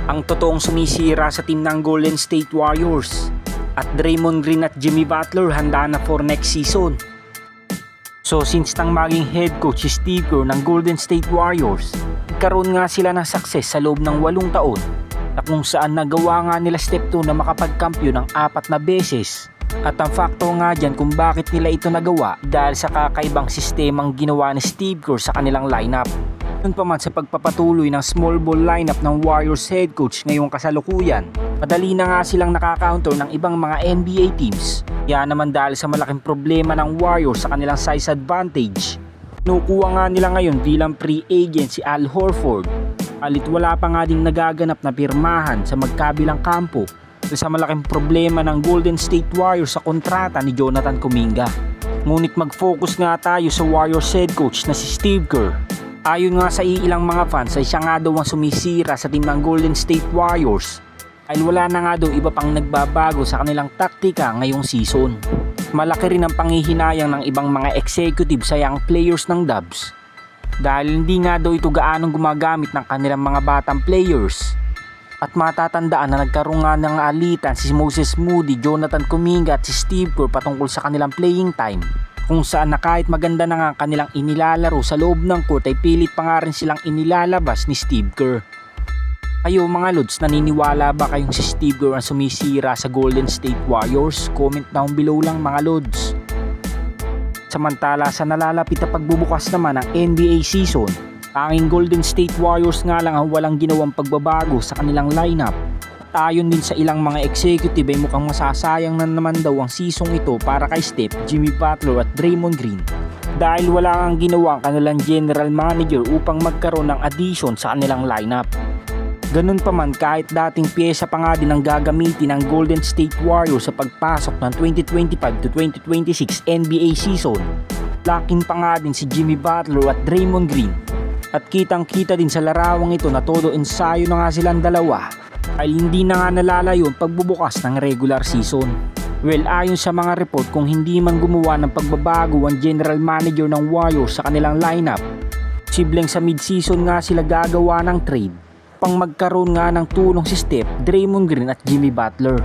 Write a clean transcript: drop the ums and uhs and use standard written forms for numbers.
ang totoong sumisira sa team ng Golden State Warriors. At Draymond Green at Jimmy Butler handa na for next season. So since nang maging head coach si Steve Kerr ng Golden State Warriors, nagkaroon nga sila ng success sa loob ng 8 taon na kung saan nagawa nga nila step 2 na makapagkampyon ng 4 na beses. At ang faktor nga dyan kung bakit nila ito nagawa dahil sa kakaibang sistemang ginawa ni Steve Kerr sa kanilang lineup. Noon pa man sa pagpapatuloy ng small ball lineup ng Warriors head coach ngayong kasalukuyan, madali na nga silang nakaka-counter ng ibang mga NBA teams. Kaya naman dahil sa malaking problema ng Warriors sa kanilang size advantage, nukuha nga nila ngayon bilang free agent si Al Horford. Alit wala pa nga ding nagaganap na pirmahan sa magkabilang kampo sa malaking problema ng Golden State Warriors sa kontrata ni Jonathan Kuminga. Ngunit mag-focus nga tayo sa Warriors head coach na si Steve Kerr. Ayon nga sa ilang mga fans ay siya nga daw ang sumisira sa team ng Golden State Warriors dahil wala na nga daw iba pang nagbabago sa kanilang taktika ngayong season. Malaki rin ang panghihinayang ng ibang mga executive sa young players ng Dubs dahil hindi nga daw ito gaanong gumagamit ng kanilang mga batang players. At matatandaan na nagkaroon nga ng alitan si Moses Moody, Jonathan Kuminga at si Steve Kerr patungkol sa kanilang playing time, kung saan na kahit maganda na nga kanilang inilalaro sa loob ng court ay pilit pa nga rin silang inilalabas ni Steve Kerr. Kayo mga Lods, naniniwala ba kayong si Steve Kerr ang sumisira sa Golden State Warriors? Comment down below lang mga Lods. Samantala sa nalalapit na pagbubukas naman ng NBA season, tanging Golden State Warriors nga lang ang walang ginawang pagbabago sa kanilang lineup. Ayon din sa ilang mga executive ay mukhang masasayang na naman daw ang season ito para kay Steph, Jimmy Butler at Draymond Green dahil wala kang ginawa ang kanilang general manager upang magkaroon ng addition sa kanilang lineup. Ganun pa man, kahit dating pyesa pa nga din ang gagamitin ng Golden State Warriors sa pagpasok ng 2025 to 2026 NBA season, laking pa nga din si Jimmy Butler at Draymond Green. At kitang-kita din sa larawang ito na todo ensayo na nga silang dalawa ay hindi na nga nalalayo ang pagbubukas ng regular season. Well, ayon sa mga report, kung hindi man gumawa ng pagbabago ang general manager ng Warriors sa kanilang lineup, posibleng sa mid-season nga sila gagawa ng trade pang magkaroon nga ng tulong si Steph, Draymond Green at Jimmy Butler.